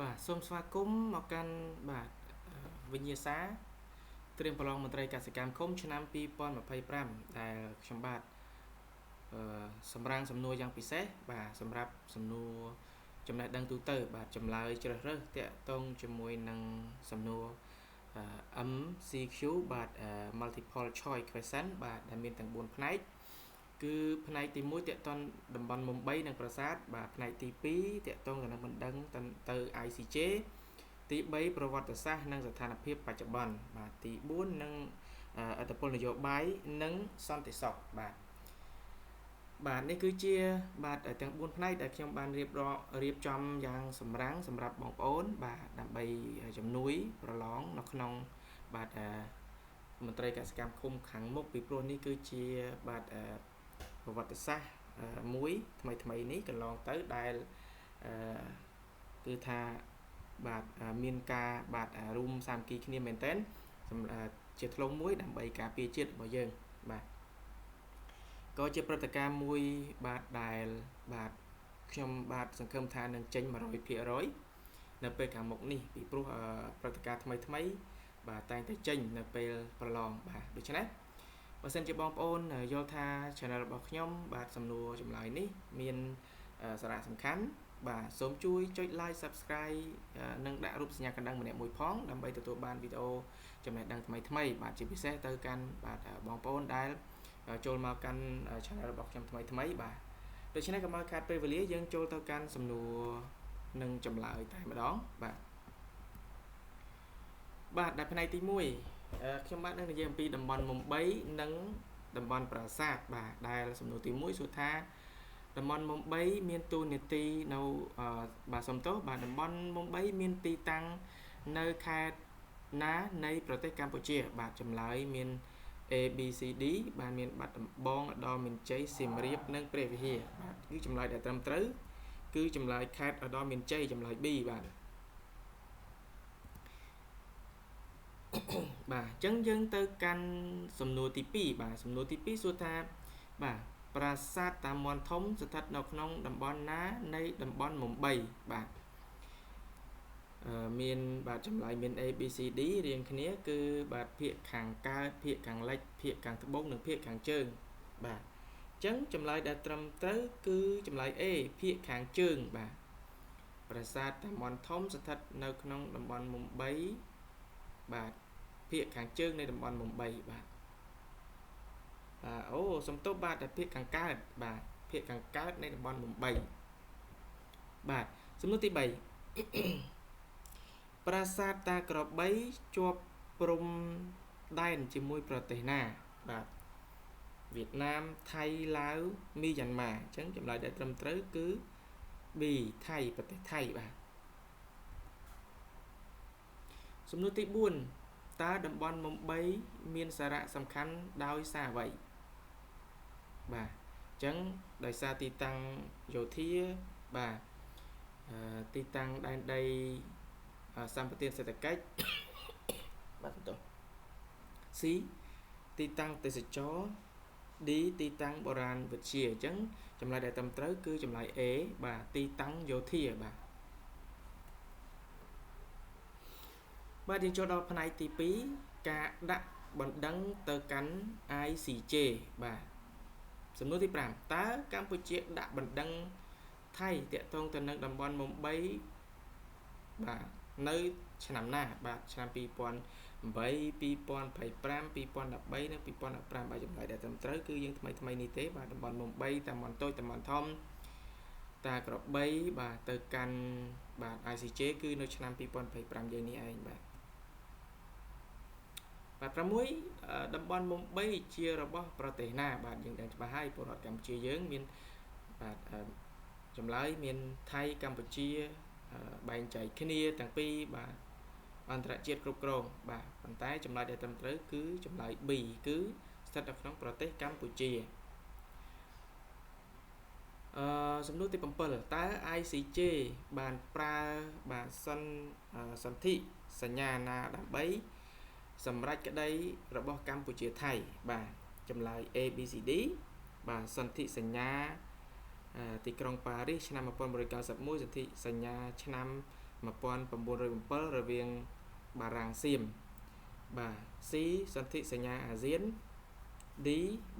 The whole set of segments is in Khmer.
បាទសូមស្វាគមន៍មកកាន់បាទវិញ្ញាសាត្រៀមប្រឡងមន្ត្រីកសិកម្មឃុំឆ្នាំ2025ដែលខ្ញុំបាទសម្រាំងសំណួរយ៉ាងពិសេសបាទសម្រាប់សំណួរចំណេះដឹងទូទៅបាទចម្លើយជ្រើសរើសតាក់ទងជាមួយនឹងសំណួរMCQ បាទ multiple choice question បាទដែលមានទាំង4ផ្នែកគឺផ្នែកទី1តាក់ទងតំបន់មុំ3និងប្រាសាទបាទផ្នែកទី2តាក់ទងនឹងបណ្ដឹងទៅ ICJ ទី3ប្រវត្តិសាស្ត្រនិងស្ថានភាពបច្ចុប្បន្នបាទទី4នឹងអត្តពលនយោបាយនិងសន្តិសុខបាទនេះគឺជាបាទទាំង4ផ្នែកដែលខ្ញុំបានរៀបចំយ៉ាងសម្រាំងសម្រាប់បងប្អូនបាទដើម្បីជំនួយប្រឡងនៅក្នុងបាទមន្ត្រីកសិកម្មឃុំខាងមុខពីព្រោះនេះគឺជាបាទប្រវត្តិសាស្ត្រមួយថ្មីនេះកន្លងទៅដែលគឺថាបាទមានការបាទរួមសាមគ្គីគ្នាមែនទែនជាធ្លុងមួយដើម្បីការពារជាតិរបស់យើងបាទក៏ជាព្រឹត្តិការណ៍មួយបាទដែលបាទខ្ញុំបាទសង្ឃឹមថានឹងចេញ 100% នៅពេលខាងមុខនេះពីព្រោះព្រឹត្តិការណ៍ថ្មីបាទតែងតែចេញនៅពេលប្រឡងបាទដូច្នេះបើសិនជាបងប្អូនយល់ថា channel របស់ខ្ញុំបាទសំណួរចម្លើយនេះមានសារៈសំខាន់បាទសូមជួយចុច like subscribe និងដាក់រូបសញ្ញាកណ្ដឹងម្នាក់មួយផងដើម្បីទទួលបានវីដេអូចំណេះដឹងថ្មីបាទជាពិសេសទៅកាន់បាទបងប្អូនដែលចូលមកកាន់ channel របស់ខ្ញុំថ្មីបាទដូច្នេះកុំឲ្យខាតពេលវេលាយើងចូលទៅកាន់សំណួរនិងចម្លើយតែម្ដងបាទដែលផ្នែកទី1ខ្ញុំបាទនឹងនិយាយអំពីតំបន់មុំ3និងតំបន់ប្រាសាទបាទដែលសំណួរទី1សួរថាតំបន់មុំ3មានតួនាទីនៅបាទសំទោសបាទតំបន់មុំ3មានទីតាំងនៅខេត្តណានៃប្រទេសកម្ពុជាបាទចម្លើយមាន A B C D បាទមានបាត់ដំបងឧត្តរមានជ័យសៀមរាបនិងព្រះវិហារបាទគឺចម្លើយដែលត្រឹមត្រូវគឺចម្លើយខេត្តឧត្តរមានជ័យចម្លើយ B បាទបាទអញ្ចឹងយើងទៅកាន់សំណួរទី2បាទសំណួរទី2សួរថាបាទប្រាសាទតាមាន់ធំស្ថិតនៅក្នុងតំបន់ណានៃតំបន់មុំ3បាទមានបាទចម្លើយមាន A B C D រៀងគ្នាគឺបាទភាគខាងកើតភាគខាងលិចភាគខាងត្បូងនិងភាគខាងជើងបាទអញ្ចឹងចម្លើយដែលត្រឹមត្រូវគឺចម្លើយ A ភាគខាងជើងបាទប្រាសាទតាមាន់ធំស្ថិតនៅក្នុងតំបន់មុំ3បាទភាគខាងជើងនៃតំបន់មុំ3បាទអូសំទោសបាទតែភាគខាងកើតបាទភាគខាងកើតនៃតំបន់មុំ3បាទសំណួរទី3ប្រាសាទតាក្របីជាប់ព្រំដែនជាមួយប្រទេសណាបាទវៀតណាមថៃឡាវមីយ៉ាន់ម៉ាអញ្ចឹងចម្លើយដែលត្រឹមត្រូវគឺ B ថៃប្រទេសថៃបាទសំណួរទី4តើតំបន់មុំ3មានសារៈសំខាន់ដោយសារអ្វីបាទអញ្ចឹងដោយសារទីតាំងយោធាបាទទីតាំងដែនដីសម្បត្តិសេដ្ឋកិច្ចបាទបន្ត C ទីតាំងទេសចរ D ទីតាំងបុរាណវិទ្យាអញ្ចឹងចម្លើយដែលត្រឹមត្រូវគឺចម្លើយ A បាទទីតាំងយោធាបាទយើងចូលដល់ផ្នែកទី2ការដាក់បណ្ដឹងទៅកាន់ ICJ បាទសំណួរទី5តើកម្ពុជាដាក់បណ្ដឹងថៃតាក់ទងទៅនឹងតំបន់មុំ3បាទនៅឆ្នាំណាបាទឆ្នាំ2008 2025 2013និង2015បាទចម្លើយដែលត្រឹមត្រូវគឺយើងថ្មីនេះទេបាទតំបន់មុំ3តាមាន់តូចតាមាន់ធំតាក្របីបាទទៅកាន់បាទ ICJ គឺនៅឆ្នាំ2025យើងនេះឯងបាទ6តំបន់មុំ3ជារបស់ប្រទេសណាបាទយើងដឹងច្បាស់ហើយពលរដ្ឋកម្ពុជាយើងមានបាទចម្លើយមានថៃកម្ពុជាបែងចែកគ្នាទាំងពីរបាទអន្តរជាតិគ្រប់គ្រងបាទប៉ុន្តែចម្លើយដែលត្រឹមត្រូវគឺចម្លើយ B គឺស្ថិតនៅក្នុងប្រទេសកម្ពុជាសំណួរទី7តើ ICJ បានប្រើបាទសន្ធិសញ្ញាណាដើម្បីសម្រាប់ក្តីរបស់កម្ពុជាថៃបាទចម្លើយ A B C D បាទសន្ធិសញ្ញាទីក្រុងប៉ារីសឆ្នាំ1991សន្ធិសញ្ញាឆ្នាំ 1907 រវាងបារាំងសៀមបាទ C សន្ធិសញ្ញាអាស៊ាន D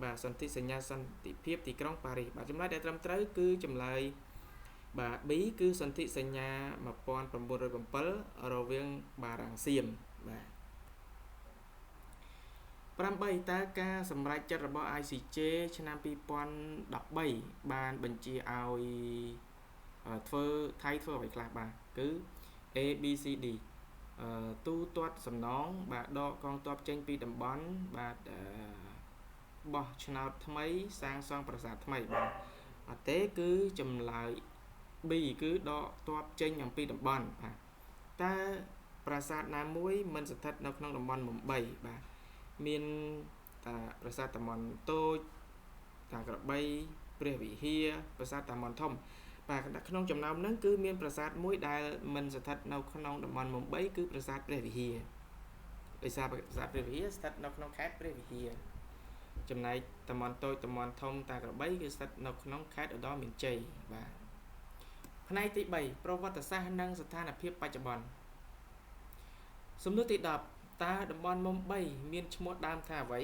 បាទសន្ធិសញ្ញាសន្តិភាពទីក្រុងប៉ារីសបាទចម្លើយដែលត្រឹមត្រូវគឺចម្លើយបាទ B គឺសន្ធិសញ្ញា1907 រវាងបារាំងសៀមបាទ8តើការសម្រេចចិត្តរបស់ ICJ ឆ្នាំ2013បានបញ្ជាឲ្យធ្វើថៃធ្វើអ្វីខ្លះបាទគឺ A B C D ទូទាត់សំណងបាទដកកងទ័ពចេញពីតំបន់បាទបោះឆ្នោតថ្មីសាងសង់ប្រាសាទថ្មីបាទអត់ទេគឺចម្លើយ B គឺដកទ័ពចេញអំពីតំបន់បាទតើប្រាសាទណាមួយមិនស្ថិតនៅក្នុងតំបន់មុំ3បាទមានតាប្រាសាទតាម៉ុនតូចតាក្របីព្រះវិហារប្រាសាទតាម៉ុនធំបាទក្នុងចំណោមហ្នឹងគឺមានប្រាសាទមួយដែលមិនស្ថិតនៅក្នុងតំបន់មុំ3គឺប្រាសាទព្រះវិហារដោយសារប្រាសាទព្រះវិហារស្ថិតនៅក្នុងខេត្តព្រះវិហារចំណែកតាម៉ុនតូចតាម៉ុនធំតាក្របីគឺស្ថិតនៅក្នុងខេត្តឧត្តរមានជ័យបាទផ្នែកទី3ប្រវត្តិសាស្ត្រនិងស្ថានភាពបច្ចុប្បន្នសំណួរទី10តើតំបន់មុំ3មានឈ្មោះដើមថាអ្វី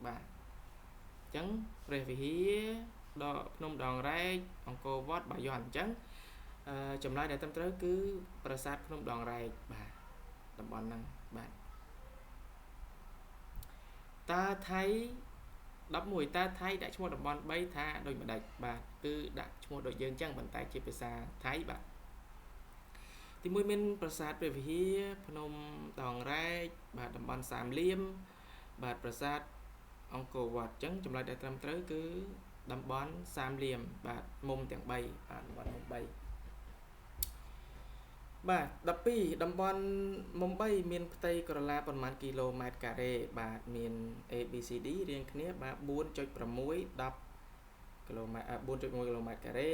បាទអញ្ចឹងព្រះវិហារដល់ភ្នំដងរែកអង្គរវត្តបាយ័នអញ្ចឹងចម្លើយដែលត្រឹមត្រូវគឺប្រាសាទភ្នំដងរែកបាទតំបន់ហ្នឹងបាទតើថៃ11តើថៃដាក់ឈ្មោះតំបន់3ថាដូចម្ដេចបាទគឺដាក់ឈ្មោះដូចយើងអញ្ចឹងប៉ុន្តែជាភាសាថៃបាទទី1មានប្រាសាទព្រះវិហារភ្នំដងរែកបាទតំបន់សាមលៀមបាទប្រាសាទអង្គរវត្តអញ្ចឹងចម្លើយដែលត្រឹមត្រូវគឺតំបន់សាមលៀមបាទមុំទាំង3បាទតំបន់មុំ3បាទ12តំបន់មុំ3មានផ្ទៃក្រឡាប្រមាណគីឡូម៉ែត្រការ៉េបាទមាន ABCD រៀងគ្នាបាទ 4.6 10គីឡូម៉ែត្រ 4.1 គីឡូម៉ែត្រការ៉េ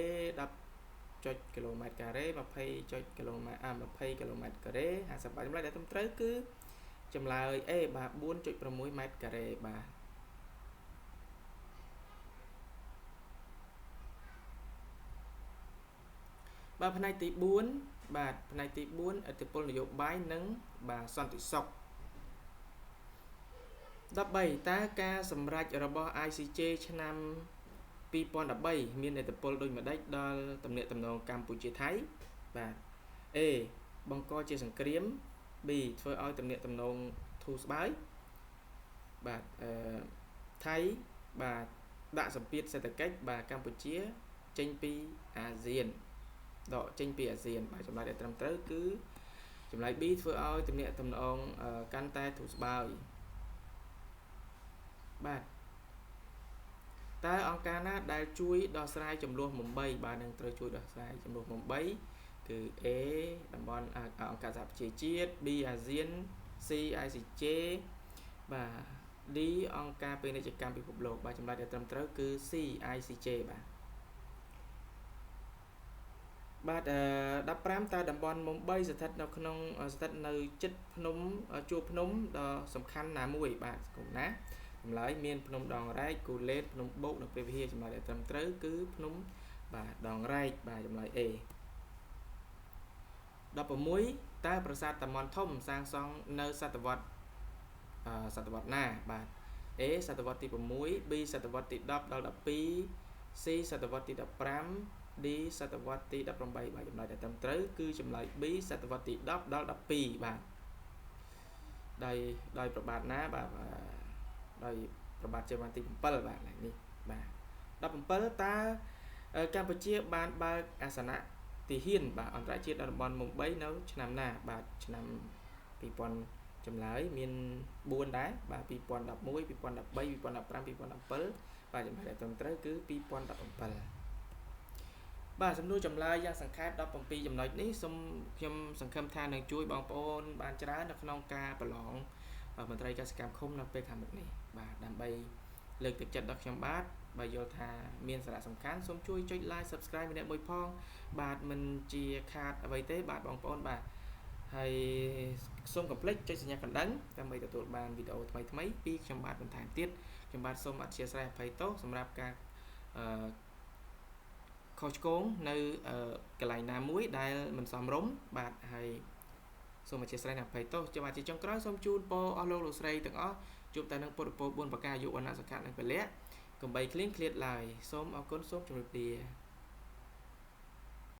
10 គីឡូម៉ែត្រការ៉េ 20 គីឡូម៉ែត្រ20 គីឡូម៉ែត្រការ៉េ50បាទចម្លើយដែលត្រឹមត្រូវគឺចម្លើយ A បាទ 4.6 ម៉ែត្រការ៉េបាទបាទផ្នែកទី4បាទផ្នែកទី4ឥទ្ធិពលនយោបាយនិងបាទសន្តិសុខ13តើការសម្រេចរបស់ ICJ ឆ្នាំ2013មានឥទ្ធិពលដូចម្ដេចដល់ទំនាក់ទំនងកម្ពុជាថៃបាទ A បង្កជាសង្គ្រាម B ធ្វើឲ្យទំនាក់ទំនងធូរស្បើយបាទថៃបាទដាក់សម្ពាធសេដ្ឋកិច្ចបាទកម្ពុជាចេញពីអាស៊ានដកចេញពីអាស៊ានបាទចម្លើយដែលត្រឹមត្រូវគឺចម្លើយ B ធ្វើឲ្យទំនាក់ទំនងកាន់តែធូរស្បើយបាទតើអង្គការណាដែលជួយដោះស្រាយចំនួនមុំ3បាទនឹងត្រូវជួយដោះស្រាយចំនួនមុំ3គឺ A តំបន់អង្គការសហប្រជាជាតិ B អាស៊ាន C ICJ បាទ D អង្គការពាណិជ្ជកម្មពិភពលោកបាទចម្លើយដែលត្រឹមត្រូវគឺ C ICJ បាទ15តើតំបន់មុំ3ស្ថិតនៅជិតភ្នំជួរភ្នំដ៏សំខាន់ណាមួយបាទគុំណាចម្លើយមានភ្នំដងរែកគូលែនភ្នំបូកនិងព្រះវិហារចម្លើយដែលត្រឹមត្រូវគឺភ្នំបាទដងរែកបាទចម្លើយ A 16តើប្រាសាទតាម៉ុនធំសាងសង់នៅសតវត្សណាបាទ A សតវត្សទី6 B សតវត្សទី10ដល់12 C សតវត្សទី15 D សតវត្សទី18បាទចម្លើយដែលត្រឹមត្រូវគឺចម្លើយ B សតវត្សទី10ដល់12បាទដោយប្របាទណាបាទដោយប្របាទជើងវ៉ាន់ទី7បាទនេះបាទ17តើកម្ពុជាបានបើកអាសនៈទីហ៊ានបាទអន្តរជាតិដល់តំបន់មុំ3នៅឆ្នាំណាបាទឆ្នាំ2000ចម្លើយមាន4ដែរបាទ2011 2013 2015 2017បាទចម្លើយដែលត្រឹមត្រូវគឺ2017បាទសំណួរចម្លើយយ៉ាងសង្ខេប17ចំណុចនេះសូមខ្ញុំសង្ឃឹមថានឹងជួយបងប្អូនបានច្រើននៅក្នុងការប្រឡងមន្ត្រីកសិកម្មឃុំនៅពេលខាងមុខនេះបាទដើម្បីលើកទឹកចិត្តដល់ខ្ញុំបាទបើយល់ថាមានសារៈសំខាន់សូមជួយចុច like subscribe ម្នាក់មួយផងបាទមិនជាខាតអ្វីទេបាទបងប្អូនបាទហើយសូមកុំភ្លេចចុចសញ្ញាកណ្ដឹងដើម្បីទទួលបានវីដេអូថ្មីៗពីខ្ញុំបាទបន្ថែមទៀតខ្ញុំបាទសូមអធិស្ឋានអភ័យទោសសម្រាប់ការ ខុសឆ្គងនៅកន្លែងណាមួយដែលមិនសមរម្យបាទហើយសូមអធិស្ឋានអភ័យទោសចាំជាចុងក្រោយសូមជូនពរអស់លោកលោកស្រីទាំងអស់ជួបតែនឹងពុទ្ធពរ4ប្រការអាយុវណ្ណៈសុខៈនិងពលៈកំបីគ្លៀងឃ្លាតឡើយសូមអរគុណសូមជម្រាបលា